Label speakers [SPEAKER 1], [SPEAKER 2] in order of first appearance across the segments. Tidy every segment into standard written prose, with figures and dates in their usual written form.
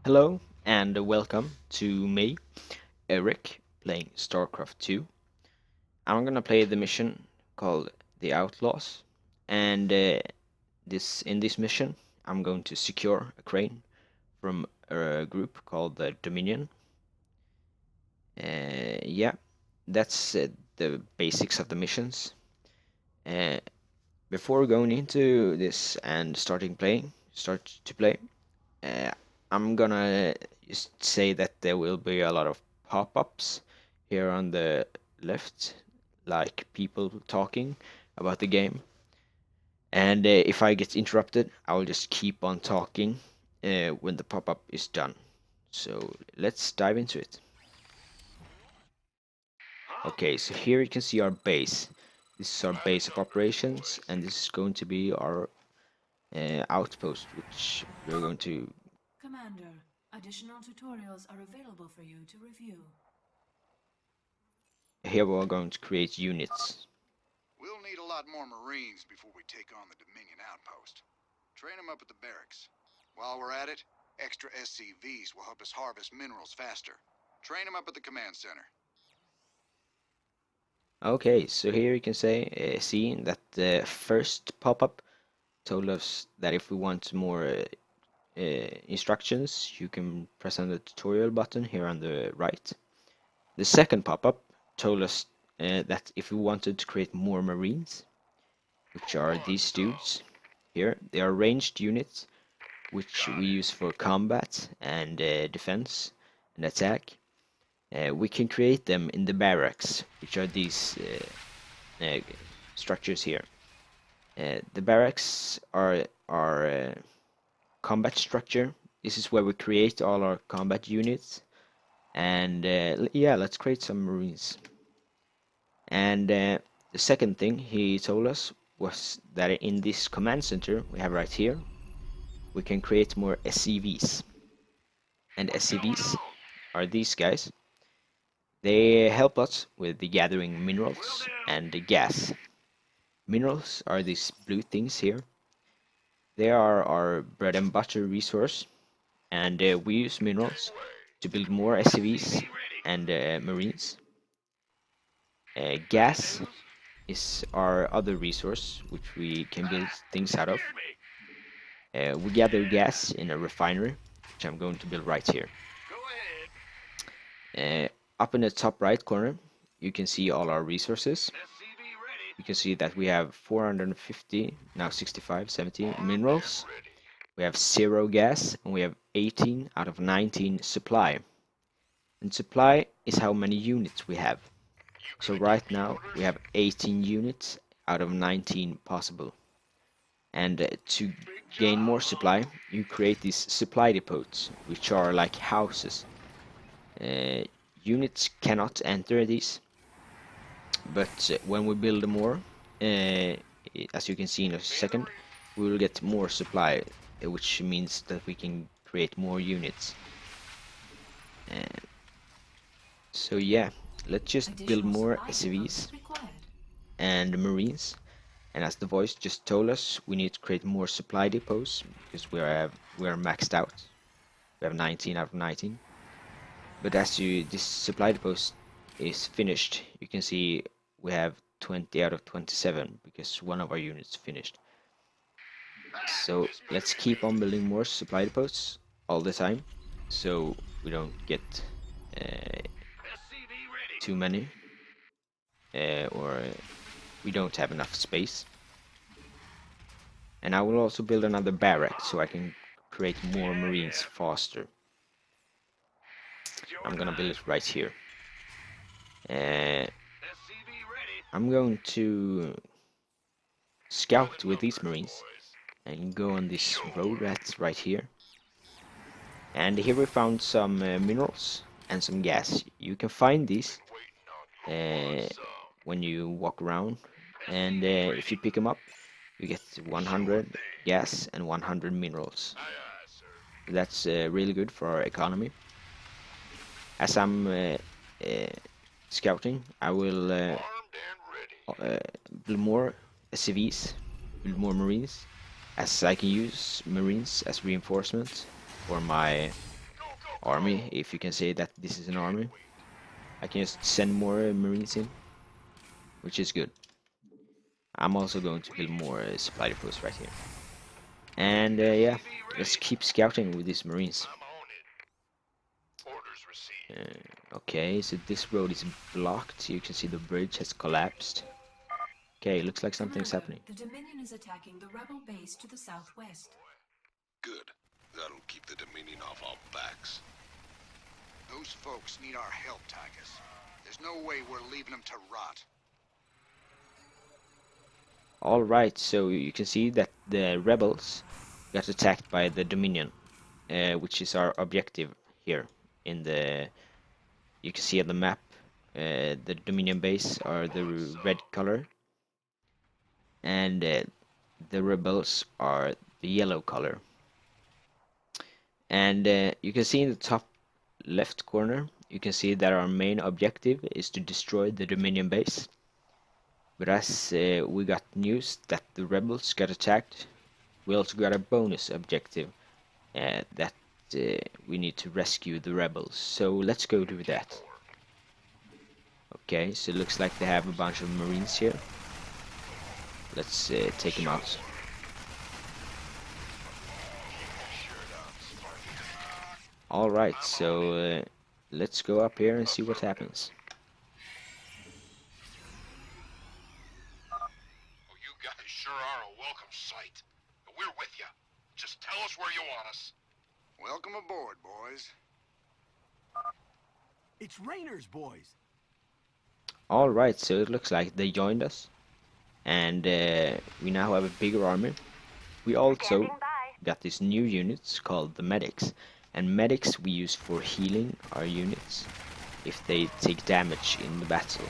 [SPEAKER 1] Hello and welcome to me, Eric, playing StarCraft 2. I'm gonna play the mission called The Outlaws, and in this mission, I'm going to secure a crane from a group called the Dominion. Yeah, that's the basics of the missions. Uh, Before going into this and start to play, Uh, I'm gonna just say that there will be a lot of pop-ups here on the left, like people talking about the game. And if I get interrupted, I will just keep on talking when the pop-up is done. So let's dive into it. Okay, so here you can see our base. This is our base of operations, and this is going to be our outpost, which we're going to.
[SPEAKER 2] Commander, additional tutorials are available for you to review.
[SPEAKER 1] Here we're going to create units.
[SPEAKER 3] We'll need a lot more Marines before we take on the Dominion outpost. Train them up at the barracks. While we're at it, extra SCVs will help us harvest minerals faster. Train them up at the command center.
[SPEAKER 1] Okay, so here you can see that the first pop-up told us that if we want more instructions, you can press on the tutorial button here on the right. The second pop-up told us that if we wanted to create more Marines, which are these dudes here, they are ranged units which we use for combat and defense and attack. We can create them in the barracks, which are these structures here. The barracks are our combat structure. This is where we create all our combat units. And yeah, let's create some Marines. And the second thing he told us was that in this command center we have right here, we can create more SCVs. And SCVs are these guys. They help us with the gathering minerals and the gas. Minerals are these blue things here. They are our bread and butter resource, and we use minerals to build more SCVs and Marines. Gas is our other resource, which we can build things out of. We gather gas in a refinery, which I'm going to build right here. Up in the top right corner, you can see all our resources. You can see that we have 450, now 65, 70 minerals. We have 0 gas, and we have 18 out of 19 supply. And supply is how many units we have. So right now we have 18 units out of 19 possible. And to gain more supply, you create these supply depots, which are like houses. Units cannot enter these, but when we build more, as you can see in a second, we will get more supply, which means that we can create more units. So yeah, let's just build more SCVs and Marines. And as the voice just told us, we need to create more supply depots because we're maxed out. We have 19 out of 19. But as this supply depot is finished, you can see we have 20 out of 27 because one of our units finished. So let's keep on building more supply depots all the time, so we don't get too many, or we don't have enough space. And I will also build another barrack so I can create more Marines faster. I'm gonna build it right here. I'm going to scout with these Marines and go on this road that's right here. And here we found some minerals and some gas. You can find these when you walk around, and if you pick them up, you get 100 gas and 100 minerals. That's really good for our economy. As I'm scouting, I will build more SCVs, build more Marines, as I can use Marines as reinforcement for my army, if you can say that this is an army. I can just send more Marines in, which is good. I'm also going to build more supply depots right here. And yeah, let's keep scouting with these Marines. Okay, so this road is blocked. You can see the bridge has collapsed. Okay, looks like something's happening.
[SPEAKER 2] The Dominion is attacking the rebel base to the southwest.
[SPEAKER 4] Good. That'll keep the Dominion off our backs.
[SPEAKER 3] Those folks need our help, Tychus. There's no way we're leaving them to rot.
[SPEAKER 1] Alright, so you can see that the rebels got attacked by the Dominion, which is our objective here in the... You can see on the map, the Dominion base are the red color, and the rebels are the yellow color. And you can see in the top left corner, you can see that our main objective is to destroy the Dominion base. But as we got news that the rebels got attacked, we also got a bonus objective that we need to rescue the rebels. So let's go do that. Okay, so it looks like they have a bunch of Marines here. Let's take them out. Alright, so let's go up here and see what happens.
[SPEAKER 4] Oh, you guys sure are a welcome sight. We're with you. Just tell us where you want us.
[SPEAKER 3] Welcome aboard, boys.
[SPEAKER 5] It's Rainer's boys.
[SPEAKER 1] Alright, so it looks like they joined us. And we now have a bigger army. We also got these new units called the medics. And medics we use for healing our units if they take damage in the battle.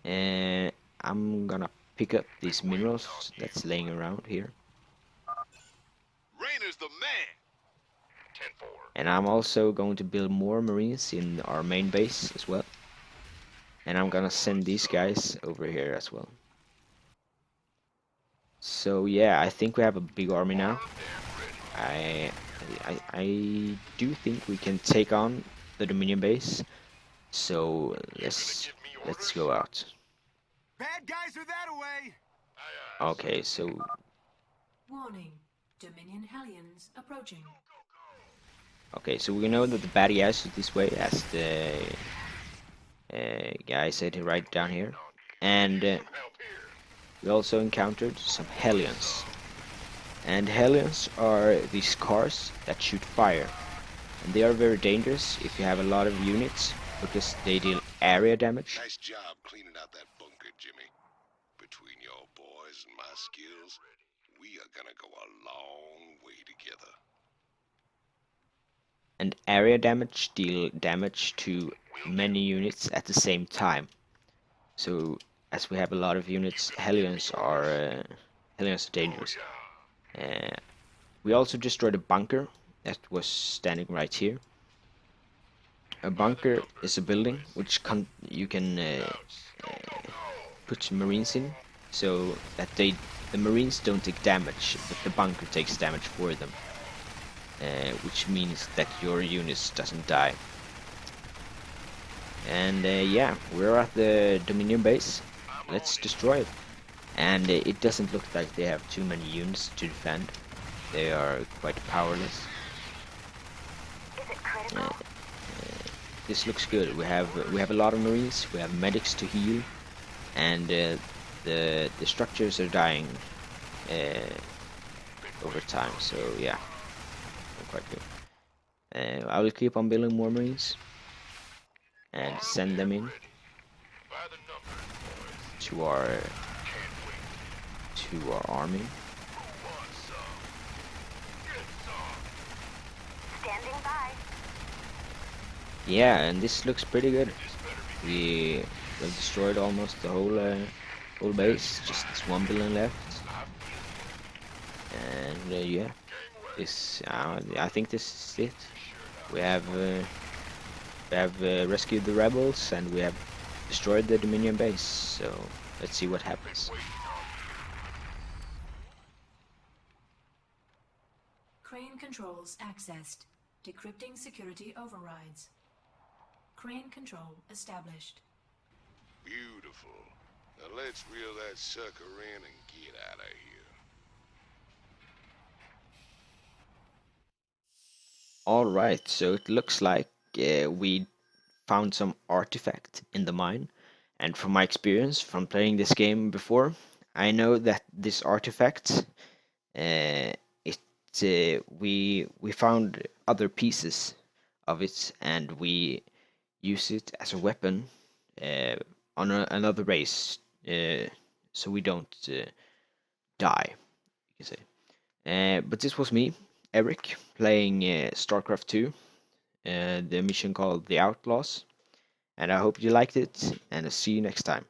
[SPEAKER 1] And I'm gonna pick up these minerals that's laying around here.
[SPEAKER 4] Rainer's the man. 10-4.
[SPEAKER 1] And I'm also going to build more marines in our main base as well. And I'm gonna send these guys over here as well. So yeah, I think we have a big army now. I do think we can take on the Dominion base. So let's go out.
[SPEAKER 5] Bad guys are that away.
[SPEAKER 1] Okay, so
[SPEAKER 2] Warning. Dominion Hellions approaching.
[SPEAKER 1] okay, so we know that the bad guys are this way, as the guy said right down here, and we also encountered some Hellions. And Hellions are these cars that shoot fire, and they are very dangerous if you have a lot of units because they deal area damage.
[SPEAKER 4] Nice job cleaning out that bunker, Jimmy. Between your boys and my skills, we are gonna go a long way together.
[SPEAKER 1] And area damage deal damage to many units at the same time. So as we have a lot of units, Hellions are dangerous. We also destroyed a bunker that was standing right here. A bunker is a building which you can put marines in, so that the marines don't take damage, but the bunker takes damage for them. Which means that your units doesn't die. And yeah, we're at the Dominion base. Let's destroy it. And it doesn't look like they have too many units to defend. They are quite powerless. This looks good. We have a lot of marines. We have medics to heal, and the structures are dying over time. So yeah. Quite good. I will keep on building more marines and send them in to our army.
[SPEAKER 6] Standing by.
[SPEAKER 1] Yeah, and this looks pretty good. We have destroyed almost the whole base. Just this one building left, and yeah. I think this is it. We have rescued the rebels and we have destroyed the Dominion base. So let's see what happens.
[SPEAKER 2] Crane controls accessed. Decrypting security overrides. Crane control established.
[SPEAKER 4] Beautiful. Now let's reel that sucker in and get out of here.
[SPEAKER 1] All right, so it looks like we found some artifact in the mine, and from my experience from playing this game before, I know that this artifact, uh, we found other pieces of it, and we use it as a weapon uh, on another race, so we don't die, you can say. But this was me, Eric, playing StarCraft 2, the mission called The Outlaws, and I hope you liked it, and I'll see you next time.